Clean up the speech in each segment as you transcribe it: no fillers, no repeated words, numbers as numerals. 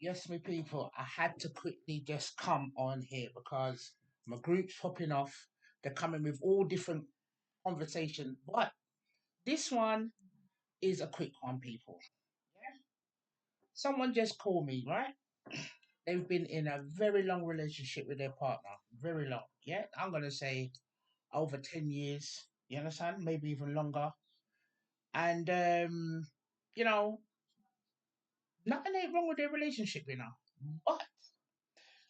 Yes, my people, I had to quickly just come on here because my group's popping off. They're coming with all different conversations. But this one is a quick one, people. Yeah? Someone just called me, right? They've been in a very long relationship with their partner. Very long. Yeah. I'm going to say over 10 years. You understand? Maybe even longer. And, you know, nothing ain't wrong with their relationship, you know. But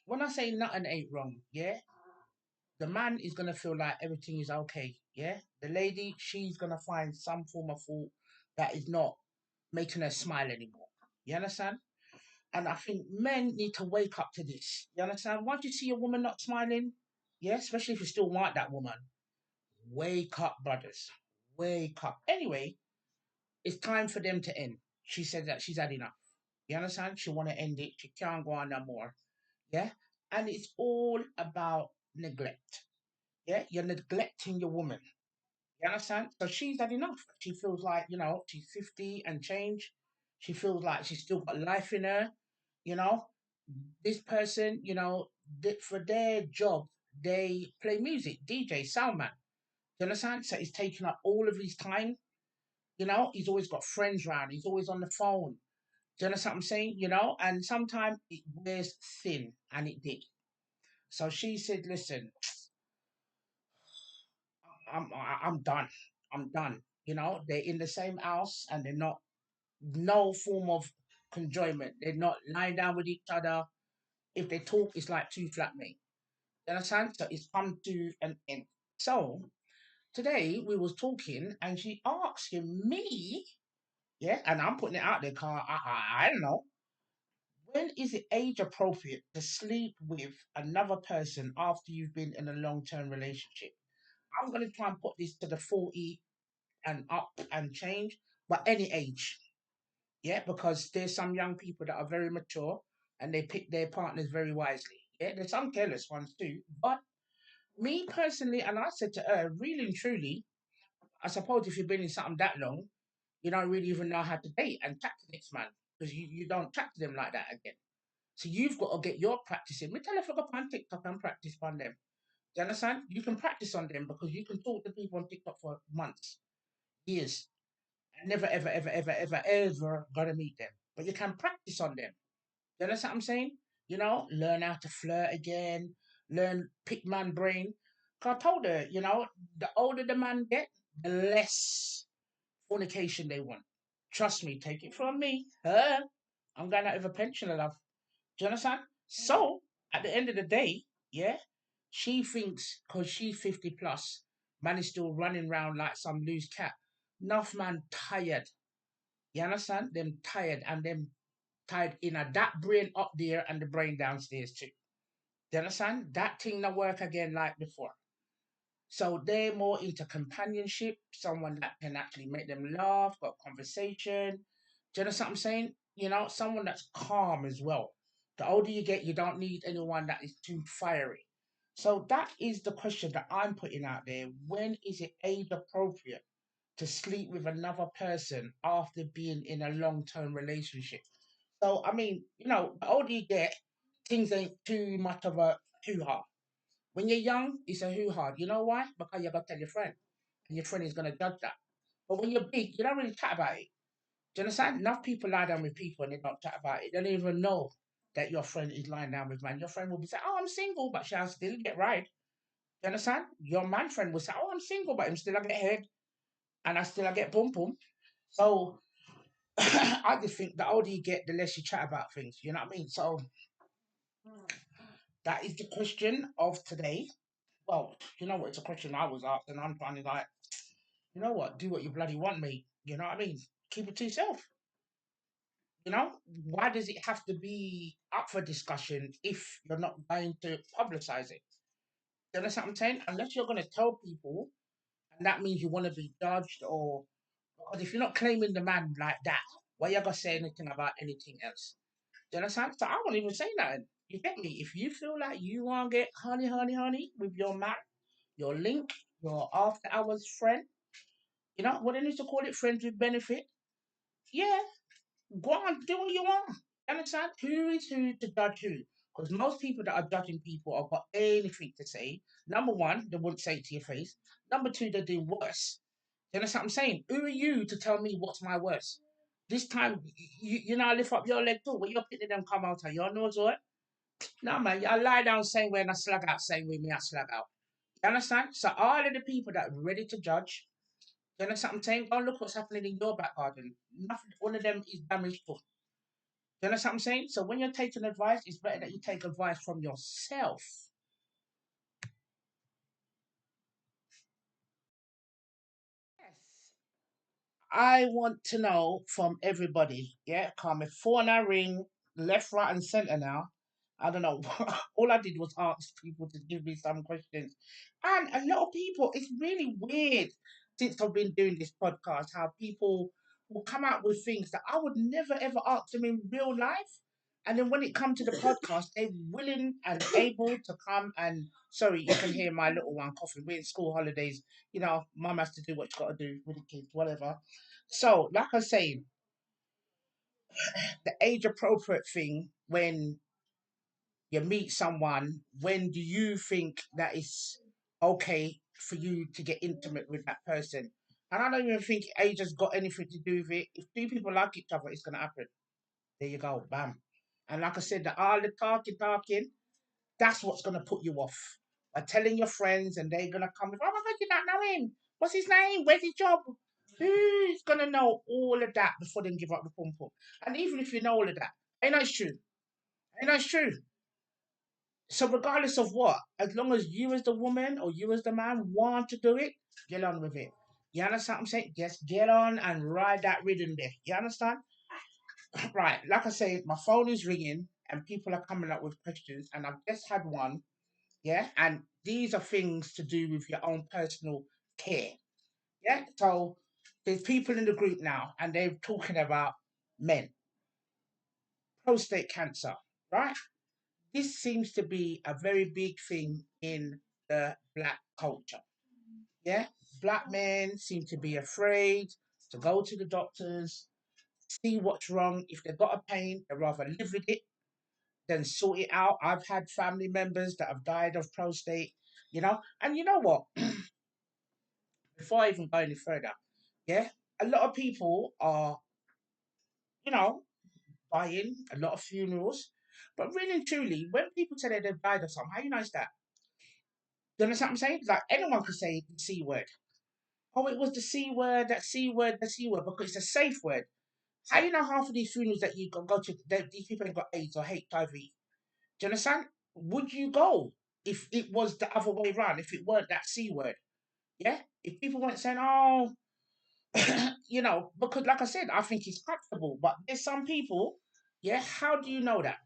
when I say nothing ain't wrong, yeah, the man is gonna feel like everything is okay. Yeah, the lady, she's gonna find some form of fault that is not making her smile anymore. You understand? And I think men need to wake up to this. You understand? Once you see a woman not smiling, yeah, especially if you still want that woman, wake up, brothers. Wake up. Anyway, it's time for them to end. She said that she's had enough. You understand? She wanna end it. She can't go on no more. Yeah? And it's all about neglect. Yeah, you're neglecting your woman. You understand? So she's had enough. She feels like, she's 50 and change. She feels like she's still got life in her. You know, this person, for their job, they play music, DJ, soundman. You understand? So he's taking up all of his time. He's always got friends around. He's always on the phone. Do you understand what I'm saying? And sometimes it wears thin, and it did. So she said, listen, I'm done. I'm done. They're in the same house and they're not no form of enjoyment. They're not lying down with each other. If they talk, it's like two flatmates. You understand? So it's come to an end. So today we was talking and she asking me, yeah, and I'm putting it out there, car. I don't know. When is it age appropriate to sleep with another person after you've been in a long term relationship? I'm gonna try and put this to the 40 and up and change, but any age. Yeah, because there's some young people that are very mature and they pick their partners very wisely. Yeah, there's some careless ones too. But me personally, and I said to her, really and truly, I suppose if you've been in something that long, you don't really even know how to date and chat to this man because you don't chat to them like that again. So you've got to get your practice in. Me tell her if I go on TikTok and practice on them. Do you understand? You can practice on them because you can talk to people on TikTok for months, years, never, ever, ever, ever, ever, ever gonna meet them. But you can practice on them. You understand what I'm saying? Learn how to flirt again, learn pick man brain. 'Cause I told her, the older the man get, the less fornication they want. Trust me, take it from me. I'm going out with a pensioner, love. Do you understand? So, at the end of the day, yeah, she thinks because she's 50 plus, man is still running around like some loose cat. Enough man tired. You understand? Them tired and them tied in a that brain up there and the brain downstairs too. Do you understand? That thing not work again like before. So they're more into companionship, someone that can actually make them laugh, got conversation. Do you understand what I'm saying? Someone that's calm as well. The older you get, you don't need anyone that is too fiery. So that is the question that I'm putting out there. When is it age appropriate to sleep with another person after being in a long term relationship? So, I mean, the older you get, things ain't too much of a hoo ha. When you're young, it's a hoo ha. You know why? Because you got to tell your friend, and your friend is going to judge that. But when you're big, you don't really chat about it. Do you understand? Enough people lie down with people and they don't chat about it. They don't even know that your friend is lying down with man. Your friend will be saying, "Oh, I'm single, but she'll still get right." Do you understand? Your man friend will say, "Oh, I'm single, but I'm still I get head and I still I get boom boom." So I just think the older you get, the less you chat about things. You know what I mean? So that is the question of today. Well, you know what? It's a question I was asked, and I'm trying to like, you know what? Do what you bloody want, mate. You know what I mean? Keep it to yourself. Why does it have to be up for discussion if you're not going to publicize it? You understand what I'm saying? Unless you're going to tell people, and that means you want to be judged, or because if you're not claiming the man like that, why you gonna say anything about anything else? Do you understand? So I won't even say nothing. You get me? If you feel like you want to get honey, honey, honey with your man, your link, your after hours friend, what they used to call it, friends with benefit. Yeah, go on, do what you want. You understand? Who is who to judge who? Because most people that are judging people have got anything to say. Number one, they wouldn't say it to your face. Number two, they're doing worse. You understand what I'm saying? Who are you to tell me what's my worst? This time, you know, lift up your leg too. When you're pitting them come out, your nose, what? No, man, I lie down same way and I slug out same way me I slug out. You understand? So all of the people that are ready to judge, you understand what I'm saying? Go look what's happening in your back garden. Nothing, one of them is damaged. You understand what I'm saying? So when you're taking advice, it's better that you take advice from yourself. Yes. I want to know from everybody, yeah, come if phone I ring left, right, and center now. I don't know. All I did was ask people to give me some questions. And a lot of people, it's really weird since I've been doing this podcast, how people will come out with things that I would never ever ask them in real life. And then when it comes to the podcast, they're willing and able to come and sorry, you can hear my little one coughing. We're in school holidays. You know, mum has to do what she's got to do with the kids, whatever. So, like I say, the age appropriate thing when you meet someone, when do you think that it's okay for you to get intimate with that person? And I don't even think age has got anything to do with it. If two people like each other, it's going to happen. There you go, bam. And like I said, the all the talking, that's what's going to put you off. By telling your friends and they're going to come with, oh my God, you don't know him. What's his name? Where's his job? Who's going to know all of that before they give up the pum pum? And even if you know all of that, ain't that true? Ain't that true? So regardless of what, as long as you as the woman or you as the man want to do it, get on with it. You understand what I'm saying? Just get on and ride that rhythm there. You understand? Right. Like I say, my phone is ringing and people are coming up with questions, and I've just had one. Yeah. And these are things to do with your own personal care. Yeah. So there's people in the group now and they're talking about men, prostate cancer, right? This seems to be a very big thing in the black culture. Yeah, black men seem to be afraid to go to the doctors, see what's wrong. If they've got a pain, they'd rather live with it than sort it out. I've had family members that have died of prostate, you know. And you know what? Before I even go any further, yeah, a lot of people are, you know, buying a lot of funerals. But really and truly, when people say that they've died of something, how you know it's that? Do you understand what I'm saying? Like anyone could say the C word. Oh, it was the C word, that C word, the C word, because it's a safe word. How you know half of these funerals that you go to, these people have got AIDS or HIV? Do you understand? Would you go if it was the other way around, if it weren't that C word? Yeah? If people weren't saying, oh, you know, because like I said, I think it's comfortable, but there's some people, yeah, how do you know that?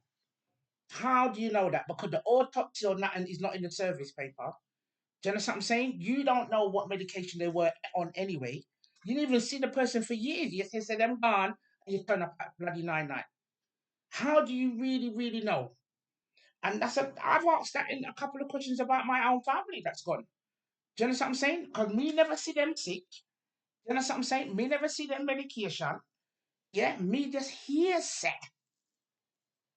How do you know that? Because the autopsy or nothing is not in the service paper. Do you understand what I'm saying? You don't know what medication they were on anyway. You didn't even see the person for years. You just said them gone and you turn up at bloody 9-9. How do you really, really know? And I've asked that in a couple of questions about my own family that's gone. Do you understand what I'm saying? Because me never see them sick. Do you understand what I'm saying? Me never see them medication. Yeah, me just hear set.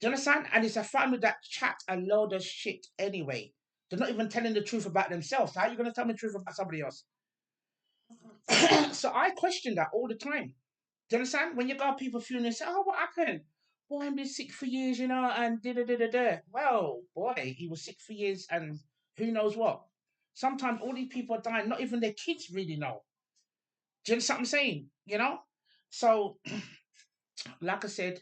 Do you understand? And it's a family that chat a load of shit anyway. They're not even telling the truth about themselves. How are you going to tell me the truth about somebody else? So I question that all the time. Do you understand? When you go to people's funeral and say, oh, what happened? Boy, I've been sick for years, you know, and da da da da da. Well, boy, he was sick for years and who knows what. Sometimes all these people are dying, not even their kids really know. Do you understand what I'm saying? You know? So, like I said,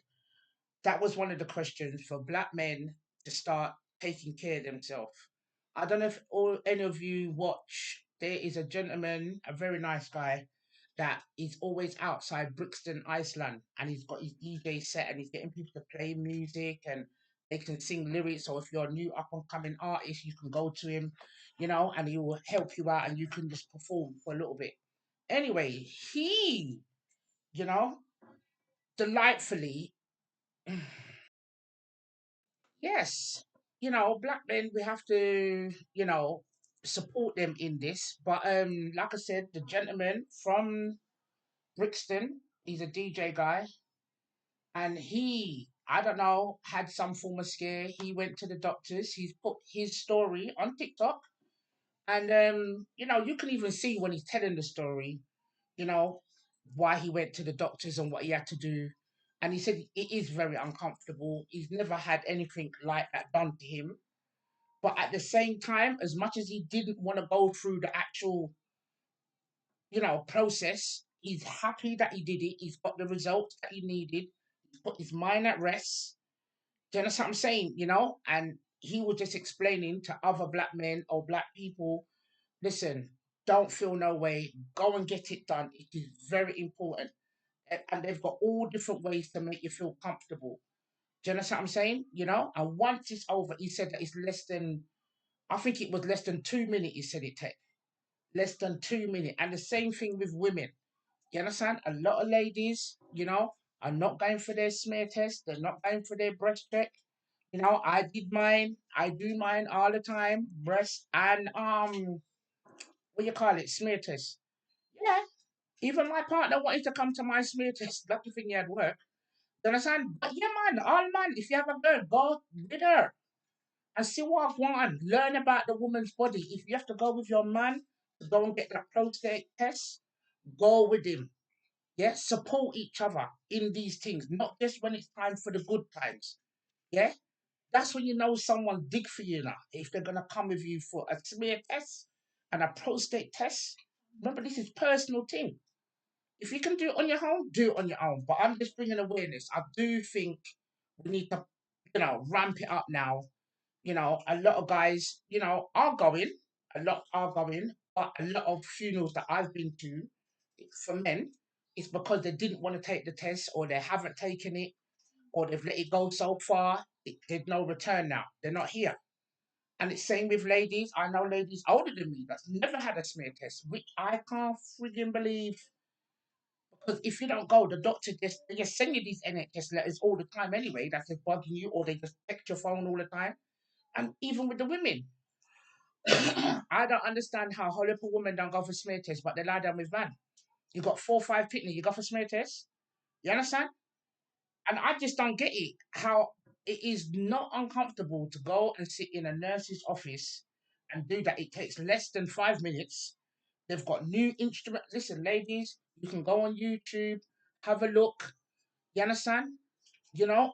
that was one of the questions for black men to start taking care of themselves. I don't know if any of you watch. There is a gentleman, a very nice guy, that is always outside Brixton, Iceland, and he's got his DJ set and he's getting people to play music and they can sing lyrics. So if you're a new up and coming artist, you can go to him, you know, and he will help you out and you can just perform for a little bit. Anyway, he, you know, delightfully yes, you know, black men, we have to, you know, support them in this. But like I said, the gentleman from Brixton, he's a DJ guy, and he I don't know, had some form of scare. He went to the doctors. He's put his story on TikTok, and you can even see when he's telling the story, you know, why he went to the doctors and what he had to do. And he said it is very uncomfortable. He's never had anything like that done to him. But at the same time, as much as he didn't want to go through the actual, process, he's happy that he did it. He's got the results that he needed. He's put his mind at rest. Do you understand what I'm saying? And he was just explaining to other black men or black people, listen, don't feel no way. Go and get it done. It is very important. And they've got all different ways to make you feel comfortable. Do you understand what I'm saying? And once it's over, he said that it's less than, I think it was less than 2 minutes, he said it take. Less than 2 minutes. And the same thing with women. You understand? A lot of ladies, are not going for their smear test. They're not going for their breast check. I did mine. I do mine all the time. Breast and what you call it, smear test. Yeah. Even my partner wanted to come to my smear test. Lucky thing he had work. You understand? But yeah, man, all man. If you have a girl, go with her and see what I want. Learn about the woman's body. If you have to go with your man to go and get that prostate test, go with him. Yeah, support each other in these things, not just when it's time for the good times. Yeah, that's when you know someone dig for you now. If they're gonna come with you for a smear test and a prostate test, remember this is personal thing. If you can do it on your own, do it on your own. But I'm just bringing awareness. I do think we need to, ramp it up now. A lot of guys, are going. A lot are going, but a lot of funerals that I've been to for men, it's because they didn't want to take the test or they haven't taken it or they've let it go so far. There's no return now. They're not here. And it's same with ladies. I know ladies older than me that's never had a smear test, which I can't frigging believe. Because if you don't go, the doctor they just send you these NHS letters all the time anyway. That's just bugging you, or they just text your phone all the time. And even with the women, I don't understand how whole heap of women don't go for smear tests, but they lie down with man. You got 4 or 5 pitney, you go for smear tests. You understand? And I just don't get it. How it is not uncomfortable to go and sit in a nurse's office and do that. It takes less than 5 minutes. They've got new instruments. Listen, ladies, you can go on YouTube, have a look. You understand?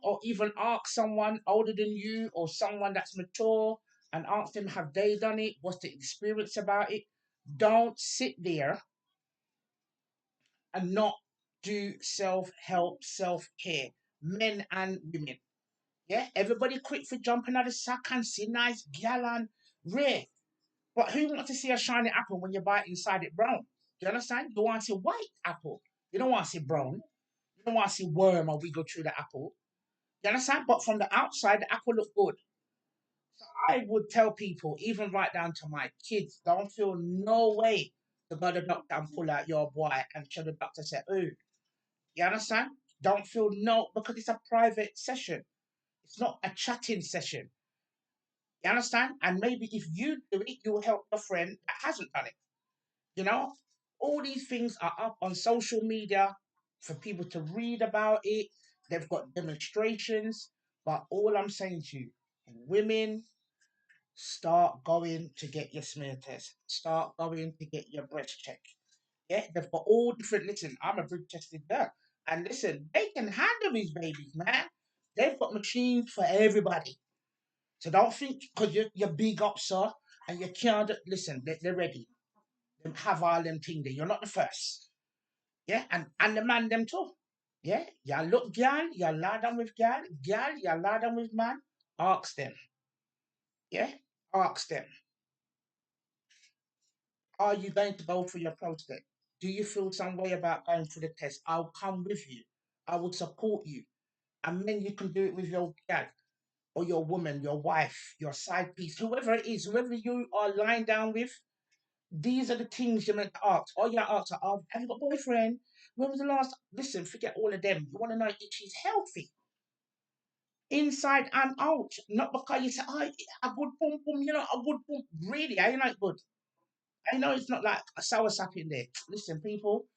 Or even ask someone older than you or someone that's mature and ask them, have they done it? What's the experience about it? Don't sit there and not do self help, self care, men and women. Yeah, everybody quick for jumping out of sack and see nice gal and rare. But who wants to see a shiny apple when you bite inside it brown? Do you understand? You want to see white apple. You don't want to see brown. You don't want to see worm or wiggle through the apple. You understand? But from the outside, the apple look good. I would tell people, even right down to my kids, don't feel no way to go to the doctor and pull out your boy and show the doctor say, "Oh, you understand? Don't feel no because it's a private session. It's not a chatting session. You understand? And maybe if you do it, you'll help a friend that hasn't done it. You know, all these things are up on social media for people to read about it. They've got demonstrations. But all I'm saying to you, women, start going to get your smear test. Start going to get your breast check. Yeah, they've got all different. Listen, I'm a big chested girl. And listen, they can handle these babies, man. They've got machines for everybody. So don't think because you're big up, sir, and you can't listen. They're ready. They have all them thing there. You're not the first. Yeah, and the man them too. Yeah, you look gal, you lie down with gal, you lie down with man. Ask them. Yeah, ask them. Are you going to go for your prostate? Do you feel some way about going for the test? I'll come with you. I will support you. And then you can do it with your gal or your woman, your wife, your side piece, whoever it is, whoever you are lying down with. These are the things you're meant to ask. All you ask are, oh, have you got a boyfriend? When was the last? Listen, forget all of them. You want to know if she's healthy, inside and out. Not because you say, oh, a good pum pum, a good pum. Really, I ain't like good. I know it's not like a sour sap in there. Listen, people,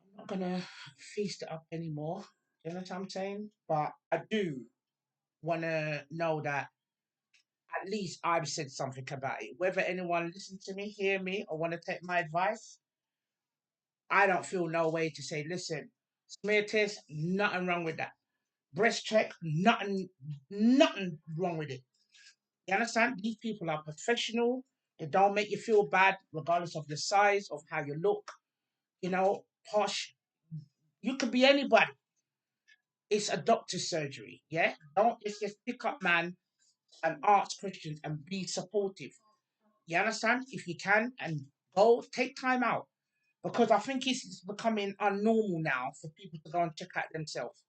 I'm not gonna feast it up anymore. You know what I'm saying? But I do want to know that at least I've said something about it. Whether anyone listens to me, hear me, or want to take my advice, I don't feel no way to say, listen, smear test, nothing wrong with that. Breast check, nothing wrong with it. You understand? These people are professional. They don't make you feel bad, regardless of the size of how you look. You know, posh. You could be anybody. It's a doctor's surgery. Yeah. Don't just pick up, man, and ask questions and be supportive. You understand? If you can, and go take time out, because I think it's becoming unnormal now for people to go and check out themselves.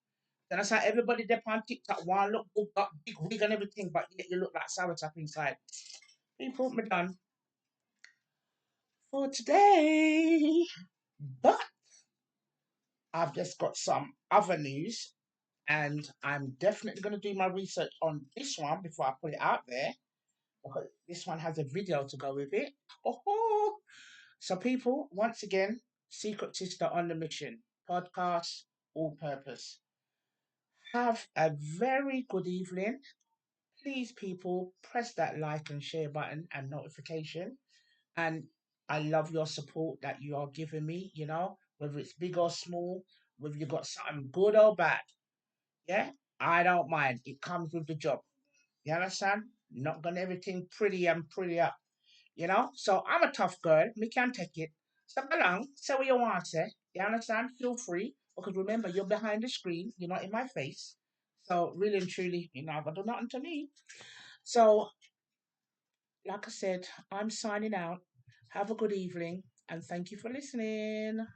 Then I say everybody there on TikTok one look good, got big wig and everything, but yet you look like sourtop inside. People, me done for today. But I've just got some other news, and I'm definitely going to do my research on this one before I put it out there, because this one has a video to go with it. Oh, so people, once again, Secret Sister on the Mission podcast, all purpose. Have a very good evening. Please, people, press that like and share button and notification. And I love your support that you are giving me, whether it's big or small, whether you got something good or bad. Yeah, I don't mind. It comes with the job. You understand? Not gonna everything pretty and pretty up. So I'm a tough girl. Me can take it. Step along, say what you want to say. You understand? Feel free. Because remember, you're behind the screen. You're not in my face. So really and truly, you're not gonna do nothing to me. So, like I said, I'm signing out. Have a good evening and thank you for listening.